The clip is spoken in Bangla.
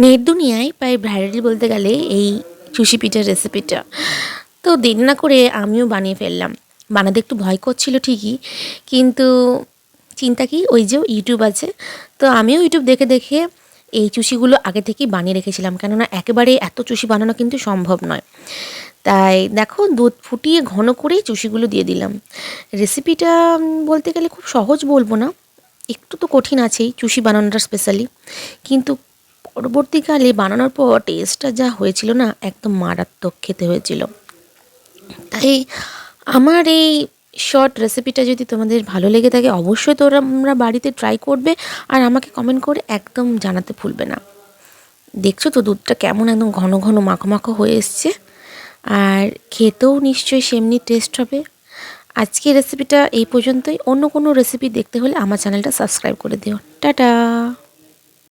নেট দুনিয়ায় প্রায় ভাইরাল বলতে গেলে এই চুষি পিঠার রেসিপিটা। তো দেরি না করে আমিও বানিয়ে ফেললাম। বানাতে একটু ভয় করছিল ঠিকই, কিন্তু চিন্তা কি, ওই যে ইউটিউব আছে, তো আমিও ইউটিউব দেখে দেখে এই চুষিগুলো আগে থেকেই বানিয়ে রেখেছিলাম, কেননা একেবারে এত চুষি বানানো কিন্তু সম্ভব নয়। তাই দেখো, দুধ ফুটিয়ে ঘন করেই চুষিগুলো দিয়ে দিলাম। রেসিপিটা বলতে গেলে খুব সহজ বলবো না, একটু তো কঠিন আছেই চুষি বানানোটা স্পেশালি, কিন্তু পরবর্তীকালে বানানোর পর টেস্টটা যা হয়েছিল না, একদম মারাত্মক খেতে হয়েছিল। তাই আমার এই শর্ট রেসিপিটা যদি তোমাদের ভালো লেগে থাকে, অবশ্যই তোমরা বাড়িতে ট্রাই করবে, আর আমাকে কমেন্ট করে একদম জানাতে ভুলবে না। দেখছো তো দুধটা কেমন একদম ঘন ঘন মাখো মাখো হয়ে এসছে, আর খেতেও নিশ্চয়ই সেমনি টেস্ট হবে। আজকের রেসিপিটা এই পর্যন্তই। অন্য কোনো রেসিপি দেখতে হলে আমার চ্যানেলটা সাবস্ক্রাইব করে দিও। টাটা।